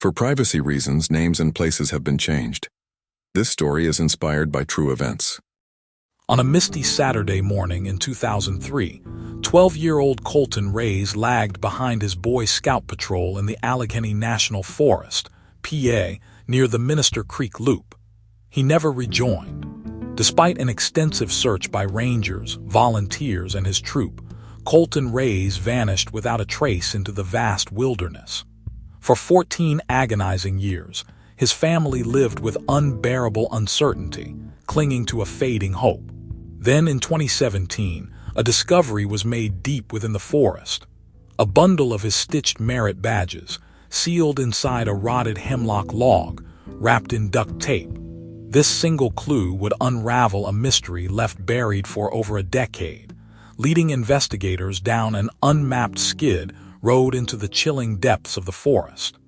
For privacy reasons, names and places have been changed. This story is inspired by true events. On a misty Saturday morning in 2003, 12-year-old Colton Reyes lagged behind his Boy Scout patrol in the Allegheny National Forest, PA, near the Minister Creek Loop. He never rejoined. Despite an extensive search by rangers, volunteers, and his troop, Colton Reyes vanished without a trace into the vast wilderness. For 14 agonizing years, his family lived with unbearable uncertainty, clinging to a fading hope. Then in 2017, a discovery was made deep within the forest. A bundle of his stitched merit badges, sealed inside a rotted hemlock log, wrapped in duct tape. This single clue would unravel a mystery left buried for over a decade, leading investigators down an unmapped skid road into the chilling depths of the forest.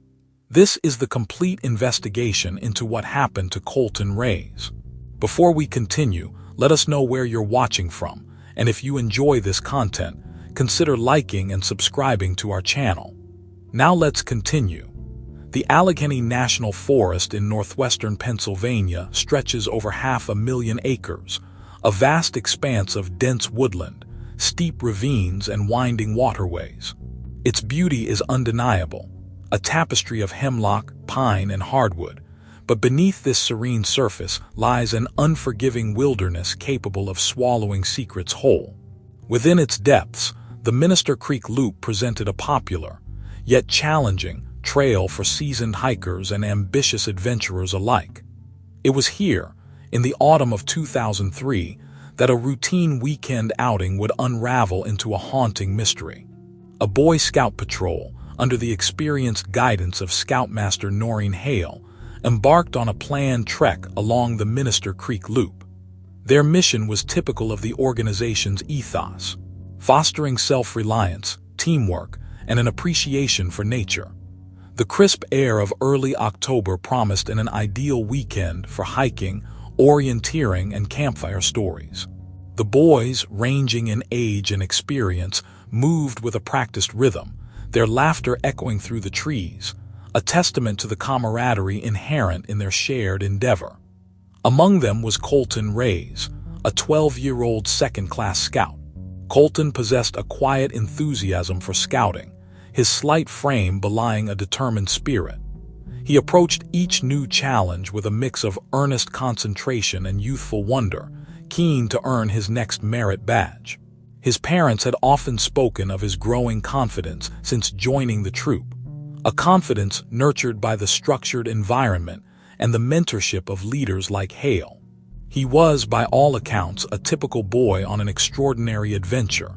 This is the complete investigation into what happened to Colton Reyes. Before we continue, let us know where you're watching from, and if you enjoy this content, consider liking and subscribing to our channel. Now let's continue. The Allegheny National Forest in northwestern Pennsylvania stretches over 500,000 acres, a vast expanse of dense woodland, steep ravines, and winding waterways. Its beauty is undeniable, a tapestry of hemlock, pine, and hardwood, but beneath this serene surface lies an unforgiving wilderness capable of swallowing secrets whole. Within its depths, the Minister Creek Loop presented a popular, yet challenging, trail for seasoned hikers and ambitious adventurers alike. It was here, in the autumn of 2003, that a routine weekend outing would unravel into a haunting mystery. A Boy Scout patrol, under the experienced guidance of Scoutmaster Noreen Hale, embarked on a planned trek along the Minister Creek Loop. Their mission was typical of the organization's ethos, fostering self-reliance, teamwork, and an appreciation for nature. The crisp air of early October promised an ideal weekend for hiking, orienteering, and campfire stories. The boys, ranging in age and experience, moved with a practiced rhythm, their laughter echoing through the trees, a testament to the camaraderie inherent in their shared endeavor. Among them was Colton Reyes, a 12-year-old second-class scout. Colton possessed a quiet enthusiasm for scouting, his slight frame belying a determined spirit. He approached each new challenge with a mix of earnest concentration and youthful wonder, keen to earn his next merit badge. His parents had often spoken of his growing confidence since joining the troop, a confidence nurtured by the structured environment and the mentorship of leaders like Hale. He was, by all accounts, a typical boy on an extraordinary adventure.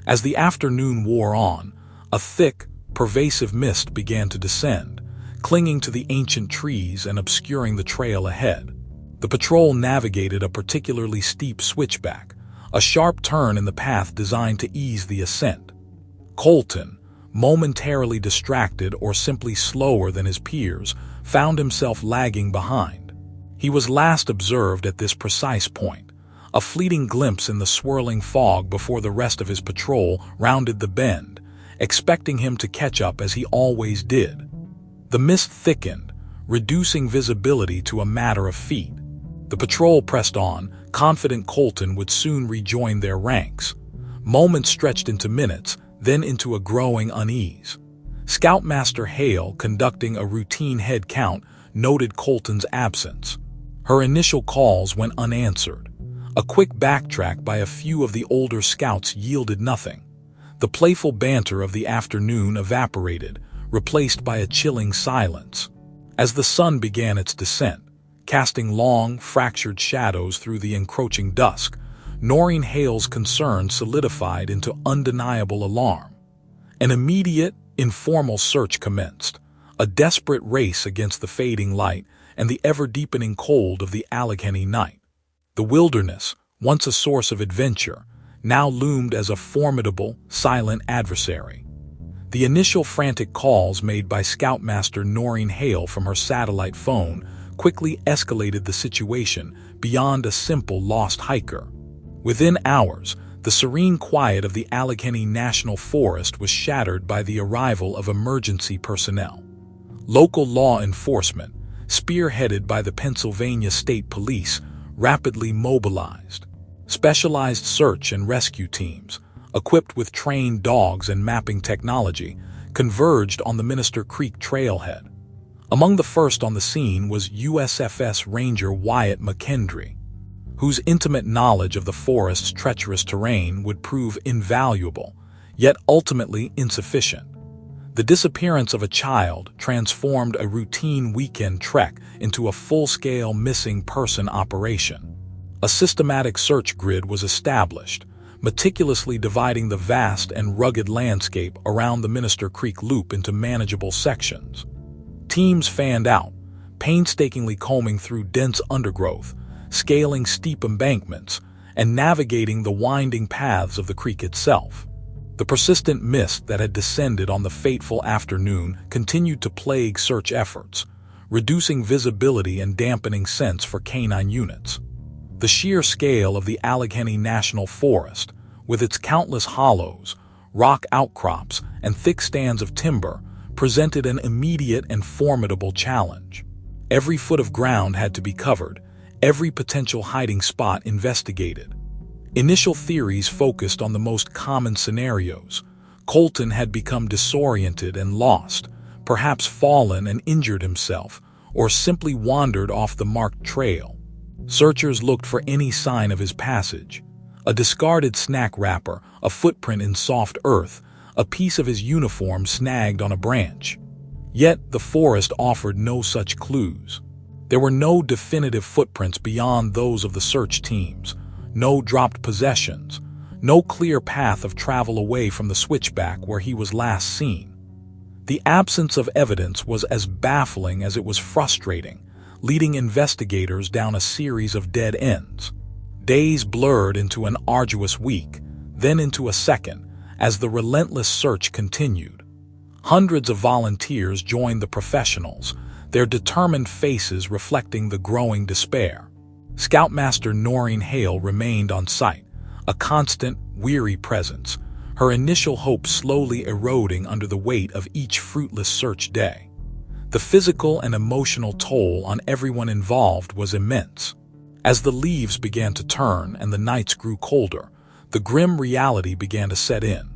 As the afternoon wore on, a thick, pervasive mist began to descend, clinging to the ancient trees and obscuring the trail ahead. The patrol navigated a particularly steep switchback, a sharp turn in the path designed to ease the ascent. Colton, momentarily distracted or simply slower than his peers, found himself lagging behind. He was last observed at this precise point, a fleeting glimpse in the swirling fog before the rest of his patrol rounded the bend, expecting him to catch up as he always did. The mist thickened, reducing visibility to a matter of feet. The patrol pressed on, confident Colton would soon rejoin their ranks. Moments stretched into minutes, then into a growing unease. Scoutmaster Hale, conducting a routine head count, noted Colton's absence. Her initial calls went unanswered. A quick backtrack by a few of the older scouts yielded nothing. The playful banter of the afternoon evaporated, replaced by a chilling silence. As the sun began its descent, casting long, fractured shadows through the encroaching dusk, Noreen Hale's concern solidified into undeniable alarm. An immediate, informal search commenced, a desperate race against the fading light and the ever-deepening cold of the Allegheny night. The wilderness, once a source of adventure, now loomed as a formidable, silent adversary. The initial frantic calls made by Scoutmaster Noreen Hale from her satellite phone quickly escalated the situation beyond a simple lost hiker. Within hours, the serene quiet of the Allegheny National Forest was shattered by the arrival of emergency personnel. Local law enforcement, spearheaded by the Pennsylvania State Police, rapidly mobilized. Specialized search and rescue teams, equipped with trained dogs and mapping technology, converged on the Minister Creek trailhead. Among the first on the scene was USFS Ranger Wyatt McKendry, whose intimate knowledge of the forest's treacherous terrain would prove invaluable, yet ultimately insufficient. The disappearance of a child transformed a routine weekend trek into a full-scale missing person operation. A systematic search grid was established, meticulously dividing the vast and rugged landscape around the Minister Creek Loop into manageable sections. Teams fanned out, painstakingly combing through dense undergrowth, scaling steep embankments, and navigating the winding paths of the creek itself. The persistent mist that had descended on the fateful afternoon continued to plague search efforts, reducing visibility and dampening scents for canine units. The sheer scale of the Allegheny National Forest, with its countless hollows, rock outcrops, and thick stands of timber, presented an immediate and formidable challenge. Every foot of ground had to be covered, every potential hiding spot investigated. Initial theories focused on the most common scenarios. Colton had become disoriented and lost, perhaps fallen and injured himself, or simply wandered off the marked trail. Searchers looked for any sign of his passage. A discarded snack wrapper, a footprint in soft earth, a piece of his uniform snagged on a branch. Yet the forest offered no such clues. There were no definitive footprints beyond those of the search teams, no dropped possessions, no clear path of travel away from the switchback where he was last seen. The absence of evidence was as baffling as it was frustrating, leading investigators down a series of dead ends. Days blurred into an arduous week, then into a second, as the relentless search continued. Hundreds of volunteers joined the professionals, their determined faces reflecting the growing despair. Scoutmaster Noreen Hale remained on site, a constant, weary presence, her initial hope slowly eroding under the weight of each fruitless search day. The physical and emotional toll on everyone involved was immense. As the leaves began to turn and the nights grew colder, the grim reality began to set in.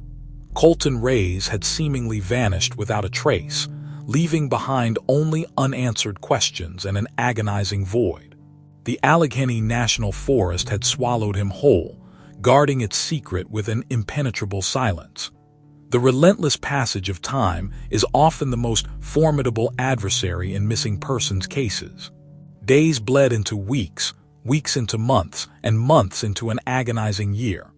Colton Reyes had seemingly vanished without a trace, leaving behind only unanswered questions and an agonizing void. The Allegheny National Forest had swallowed him whole, guarding its secret with an impenetrable silence. The relentless passage of time is often the most formidable adversary in missing persons cases. Days bled into weeks, weeks into months, and months into an agonizing year.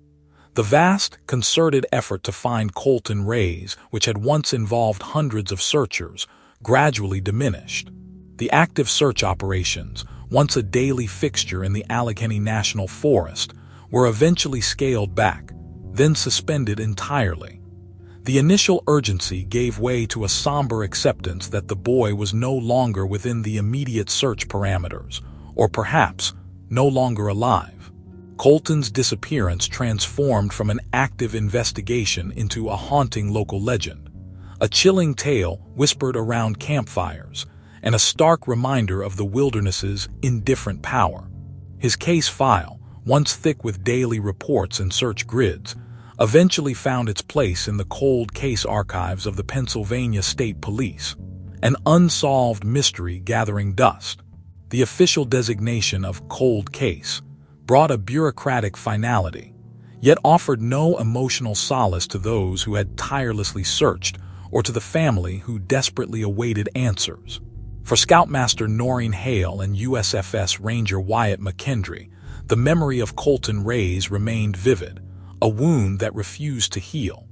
The vast, concerted effort to find Colton Reyes, which had once involved hundreds of searchers, gradually diminished. The active search operations, once a daily fixture in the Allegheny National Forest, were eventually scaled back, then suspended entirely. The initial urgency gave way to a somber acceptance that the boy was no longer within the immediate search parameters, or perhaps no longer alive. Colton's disappearance transformed from an active investigation into a haunting local legend, a chilling tale whispered around campfires, and a stark reminder of the wilderness's indifferent power. His case file, once thick with daily reports and search grids, eventually found its place in the cold case archives of the Pennsylvania State Police, an unsolved mystery gathering dust. The official designation of cold case brought a bureaucratic finality, yet offered no emotional solace to those who had tirelessly searched or to the family who desperately awaited answers. For Scoutmaster Noreen Hale and USFS Ranger Wyatt McKendry, the memory of Colton Reyes remained vivid, a wound that refused to heal.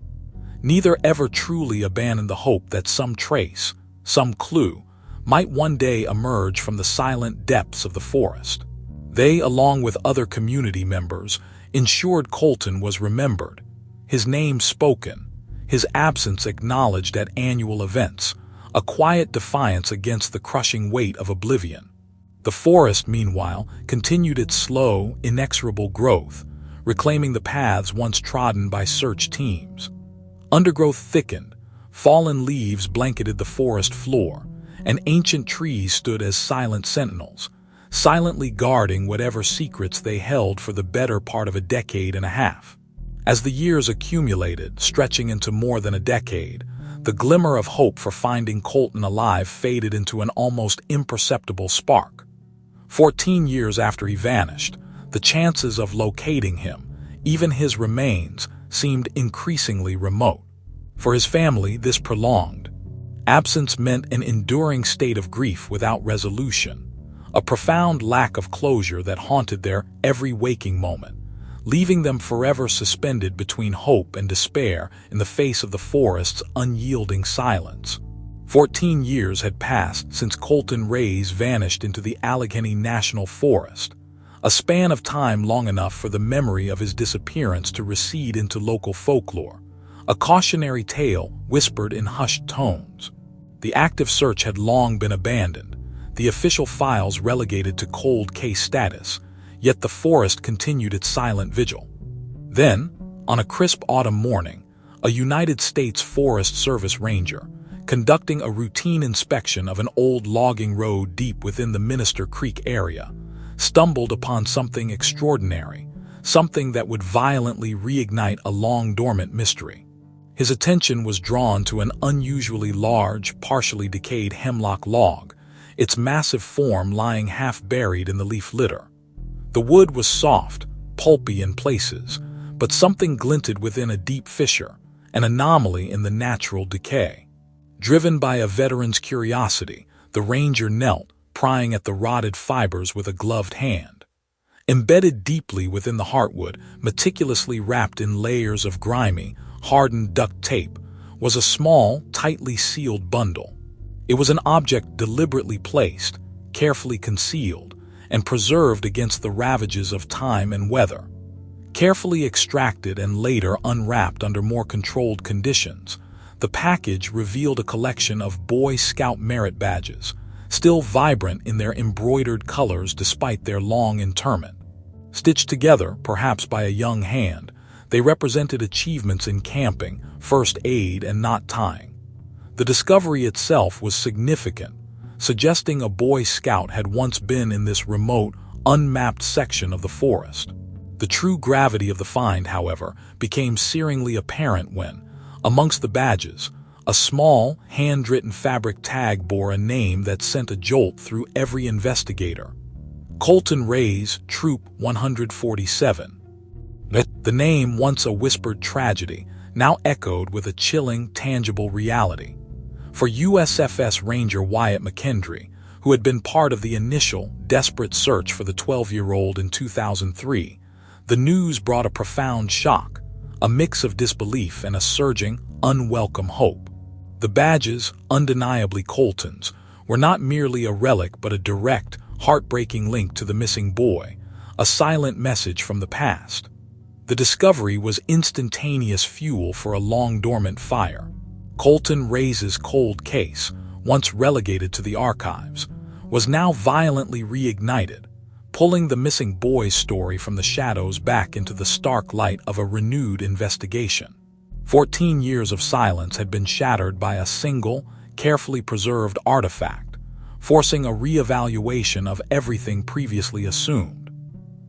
Neither ever truly abandoned the hope that some trace, some clue, might one day emerge from the silent depths of the forest. They, along with other community members, ensured Colton was remembered, his name spoken, his absence acknowledged at annual events, a quiet defiance against the crushing weight of oblivion. The forest, meanwhile, continued its slow, inexorable growth, reclaiming the paths once trodden by search teams. Undergrowth thickened, fallen leaves blanketed the forest floor, and ancient trees stood as silent sentinels, silently guarding whatever secrets they held for the better part of a decade and a half. As the years accumulated, stretching into more than a decade, the glimmer of hope for finding Colton alive faded into an almost imperceptible spark. 14 years after he vanished, the chances of locating him, even his remains, seemed increasingly remote. For his family, this prolonged absence meant an enduring state of grief without resolution, a profound lack of closure that haunted their every waking moment, leaving them forever suspended between hope and despair in the face of the forest's unyielding silence. 14 years had passed since Colton Reyes vanished into the Allegheny National Forest, a span of time long enough for the memory of his disappearance to recede into local folklore, a cautionary tale whispered in hushed tones. The active search had long been abandoned, the official files relegated to cold case status, yet the forest continued its silent vigil. Then, on a crisp autumn morning, a United States Forest Service ranger, conducting a routine inspection of an old logging road deep within the Minister Creek area, stumbled upon something extraordinary, something that would violently reignite a long-dormant mystery. His attention was drawn to an unusually large, partially decayed hemlock log, its massive form lying half-buried in the leaf litter. The wood was soft, pulpy in places, but something glinted within a deep fissure, an anomaly in the natural decay. Driven by a veteran's curiosity, the ranger knelt, prying at the rotted fibers with a gloved hand. Embedded deeply within the heartwood, meticulously wrapped in layers of grimy, hardened duct tape, was a small, tightly sealed bundle. It was an object deliberately placed, carefully concealed, and preserved against the ravages of time and weather. Carefully extracted and later unwrapped under more controlled conditions, the package revealed a collection of Boy Scout merit badges, still vibrant in their embroidered colors despite their long interment. Stitched together, perhaps by a young hand, they represented achievements in camping, first aid, and knot tying. The discovery itself was significant, suggesting a Boy Scout had once been in this remote, unmapped section of the forest. The true gravity of the find, however, became searingly apparent when, amongst the badges, a small, hand-written fabric tag bore a name that sent a jolt through every investigator. Colton Reyes, Troop 147. The name, once a whispered tragedy, now echoed with a chilling, tangible reality. For USFS Ranger Wyatt McKendry, who had been part of the initial, desperate search for the 12-year-old in 2003, the news brought a profound shock, a mix of disbelief and a surging, unwelcome hope. The badges, undeniably Colton's, were not merely a relic but a direct, heartbreaking link to the missing boy, a silent message from the past. The discovery was instantaneous fuel for a long-dormant fire. Colton Reyes' cold case, once relegated to the archives, was now violently reignited, pulling the missing boy's story from the shadows back into the stark light of a renewed investigation. 14 years of silence had been shattered by a single, carefully preserved artifact, forcing a reevaluation of everything previously assumed.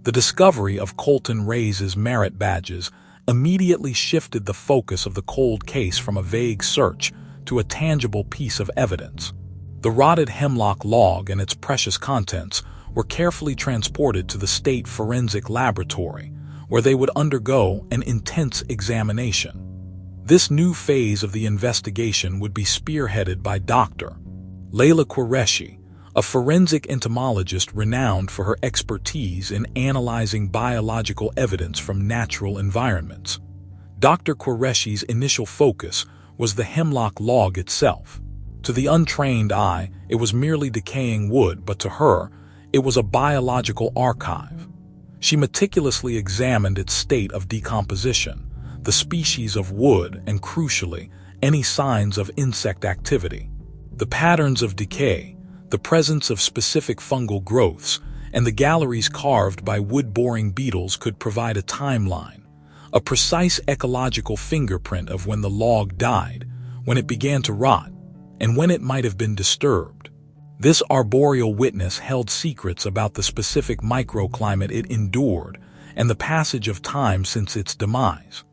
The discovery of Colton Reyes' merit badges immediately shifted the focus of the cold case from a vague search to a tangible piece of evidence. The rotted hemlock log and its precious contents were carefully transported to the State Forensic Laboratory, where they would undergo an intense examination. This new phase of the investigation would be spearheaded by Dr. Layla Qureshi, a forensic entomologist renowned for her expertise in analyzing biological evidence from natural environments. Dr. Qureshi's initial focus was the hemlock log itself. To the untrained eye, it was merely decaying wood, but to her, it was a biological archive. She meticulously examined its state of decomposition, the species of wood, and crucially, any signs of insect activity. The patterns of decay, the presence of specific fungal growths, and the galleries carved by wood-boring beetles could provide a timeline, a precise ecological fingerprint of when the log died, when it began to rot, and when it might have been disturbed. This arboreal witness held secrets about the specific microclimate it endured and the passage of time since its demise.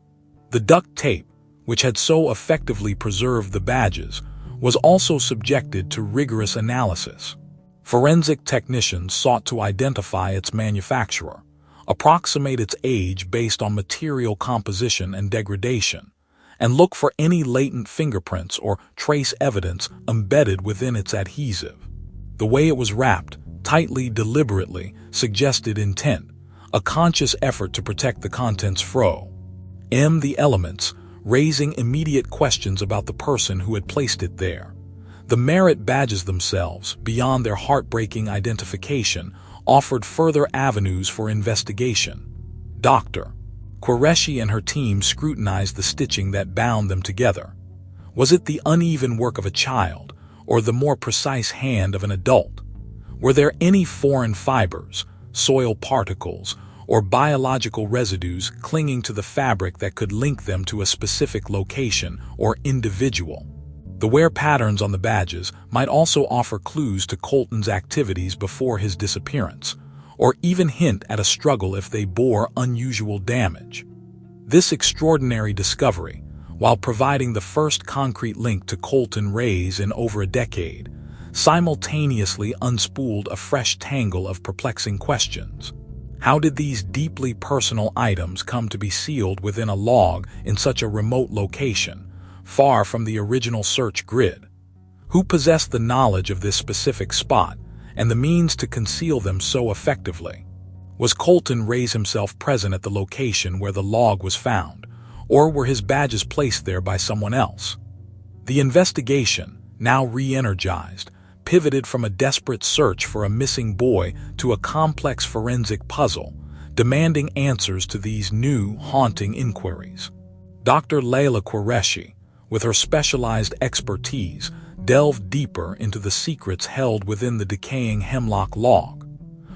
The duct tape, which had so effectively preserved the badges, was also subjected to rigorous analysis. Forensic technicians sought to identify its manufacturer, approximate its age based on material composition and degradation, and look for any latent fingerprints or trace evidence embedded within its adhesive. The way it was wrapped, tightly, deliberately, suggested intent, a conscious effort to protect the contents the elements, raising immediate questions about the person who had placed it there. The merit badges themselves, beyond their heartbreaking identification, offered further avenues for investigation. Dr. Qureshi and her team scrutinized the stitching that bound them together. Was it the uneven work of a child, or the more precise hand of an adult? Were there any foreign fibers, soil particles, or biological residues clinging to the fabric that could link them to a specific location or individual? The wear patterns on the badges might also offer clues to Colton's activities before his disappearance, or even hint at a struggle if they bore unusual damage. This extraordinary discovery, while providing the first concrete link to Colton Reyes in over a decade, simultaneously unspooled a fresh tangle of perplexing questions. How did these deeply personal items come to be sealed within a log in such a remote location, far from the original search grid? Who possessed the knowledge of this specific spot and the means to conceal them so effectively? Was Colton Reyes himself present at the location where the log was found, or were his badges placed there by someone else? The investigation, now re-energized, pivoted from a desperate search for a missing boy to a complex forensic puzzle, demanding answers to these new, haunting inquiries. Dr. Layla Qureshi, with her specialized expertise, delved deeper into the secrets held within the decaying hemlock log.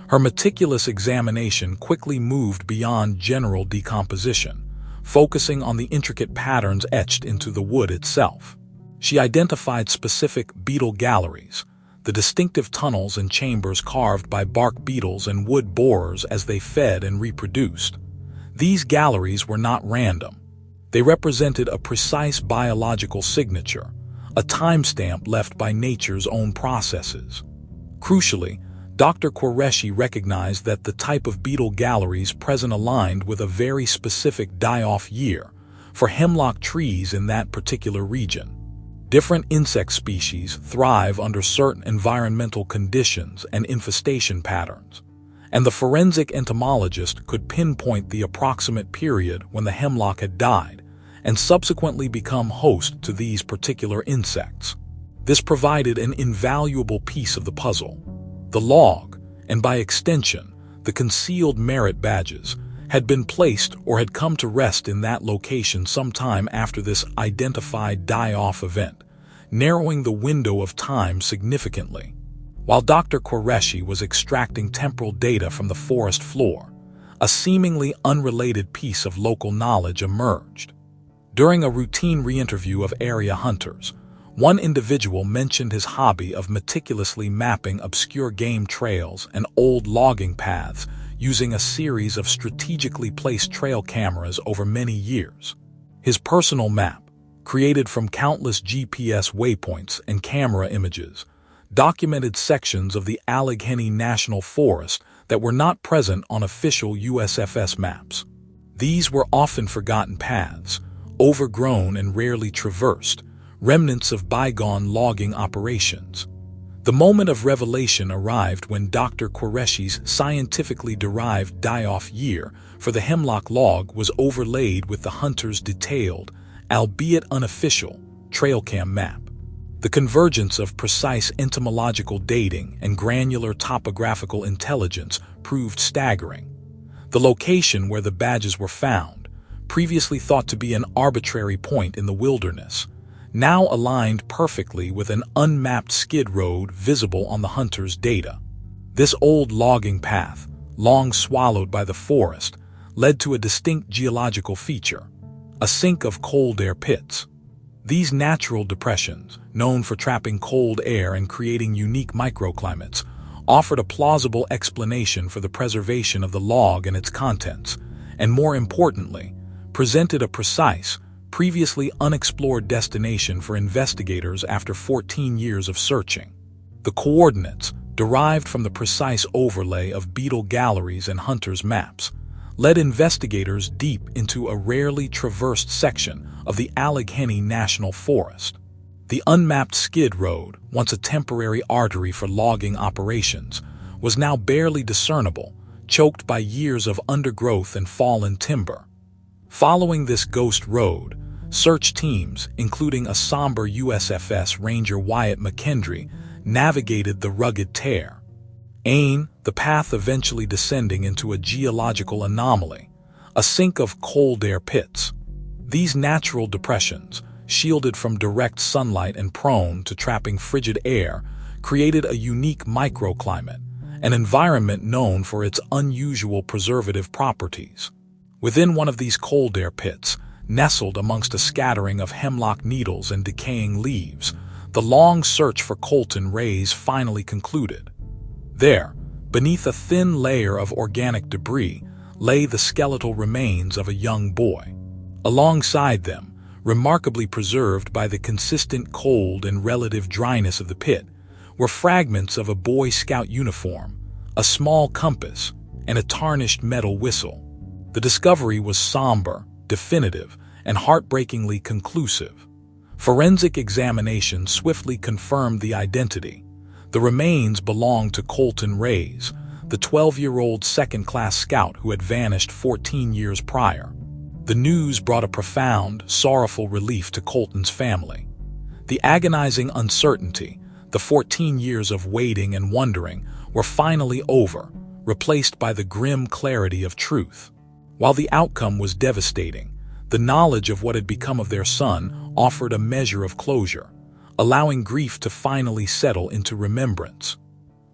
Her meticulous examination quickly moved beyond general decomposition, focusing on the intricate patterns etched into the wood itself. She identified specific beetle galleries, the distinctive tunnels and chambers carved by bark beetles and wood borers as they fed and reproduced. These galleries were not random. They represented a precise biological signature, a timestamp left by nature's own processes. Crucially, Dr. Qureshi recognized that the type of beetle galleries present aligned with a very specific die-off year for hemlock trees in that particular region. Different insect species thrive under certain environmental conditions and infestation patterns, and the forensic entomologist could pinpoint the approximate period when the hemlock had died and subsequently become host to these particular insects. This provided an invaluable piece of the puzzle. The log, and by extension, the concealed merit badges, had been placed or had come to rest in that location sometime after this identified die-off event, narrowing the window of time significantly. While Dr. Qureshi was extracting temporal data from the forest floor, a seemingly unrelated piece of local knowledge emerged. During a routine re-interview of area hunters, one individual mentioned his hobby of meticulously mapping obscure game trails and old logging paths using a series of strategically placed trail cameras over many years. His personal map, created from countless GPS waypoints and camera images, documented sections of the Allegheny National Forest that were not present on official USFS maps. These were often forgotten paths, overgrown and rarely traversed, remnants of bygone logging operations. The moment of revelation arrived when Dr. Qureshi's scientifically derived die-off year for the hemlock log was overlaid with the hunter's detailed, albeit unofficial, trailcam map. The convergence of precise entomological dating and granular topographical intelligence proved staggering. The location where the badges were found, previously thought to be an arbitrary point in the wilderness, now aligned perfectly with an unmapped skid road visible on the hunter's data. This old logging path, long swallowed by the forest, led to a distinct geological feature, a sink of cold air pits. These natural depressions, known for trapping cold air and creating unique microclimates, offered a plausible explanation for the preservation of the log and its contents, and more importantly, presented a precise, previously unexplored destination for investigators after 14 years of searching. The coordinates, derived from the precise overlay of beetle galleries and hunters' maps, led investigators deep into a rarely traversed section of the Allegheny National Forest. The unmapped skid road, once a temporary artery for logging operations, was now barely discernible, choked by years of undergrowth and fallen timber. Following this ghost road, search teams, including a somber USFS Ranger Wyatt McKendry, navigated the rugged tear. The path eventually descending into a geological anomaly, a sink of cold air pits. These natural depressions, shielded from direct sunlight and prone to trapping frigid air, created a unique microclimate, an environment known for its unusual preservative properties. Within one of these cold air pits, nestled amongst a scattering of hemlock needles and decaying leaves, the long search for Colton Rays finally concluded. There, beneath a thin layer of organic debris, lay the skeletal remains of a young boy. Alongside them, remarkably preserved by the consistent cold and relative dryness of the pit, were fragments of a Boy Scout uniform, a small compass, and a tarnished metal whistle. The discovery was somber, definitive, and heartbreakingly conclusive. Forensic examination swiftly confirmed the identity. The remains belonged to Colton Rays, the 12-year-old second-class scout who had vanished 14 years prior. The news brought a profound, sorrowful relief to Colton's family. The agonizing uncertainty, the 14 years of waiting and wondering, were finally over, replaced by the grim clarity of truth. While the outcome was devastating, the knowledge of what had become of their son offered a measure of closure, allowing grief to finally settle into remembrance.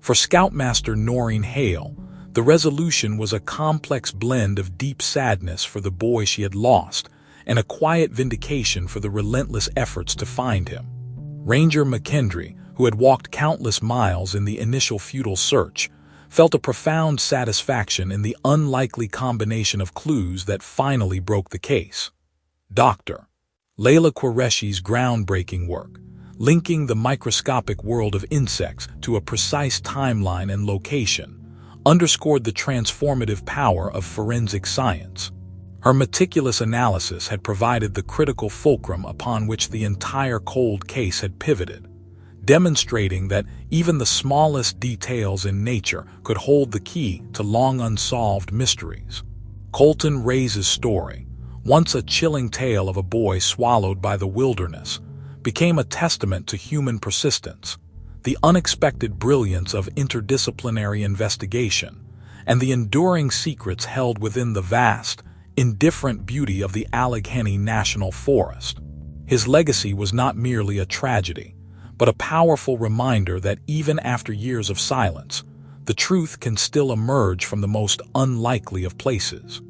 For Scoutmaster Noreen Hale, the resolution was a complex blend of deep sadness for the boy she had lost and a quiet vindication for the relentless efforts to find him. Ranger McKendry, who had walked countless miles in the initial futile search, felt a profound satisfaction in the unlikely combination of clues that finally broke the case. Dr. Layla Qureshi's groundbreaking work, linking the microscopic world of insects to a precise timeline and location, underscored the transformative power of forensic science. Her meticulous analysis had provided the critical fulcrum upon which the entire cold case had pivoted, demonstrating that even the smallest details in nature could hold the key to long unsolved mysteries. Colton Rays' story, once a chilling tale of a boy swallowed by the wilderness, became a testament to human persistence, the unexpected brilliance of interdisciplinary investigation, and the enduring secrets held within the vast, indifferent beauty of the Allegheny National Forest. His legacy was not merely a tragedy, but a powerful reminder that even after years of silence, the truth can still emerge from the most unlikely of places.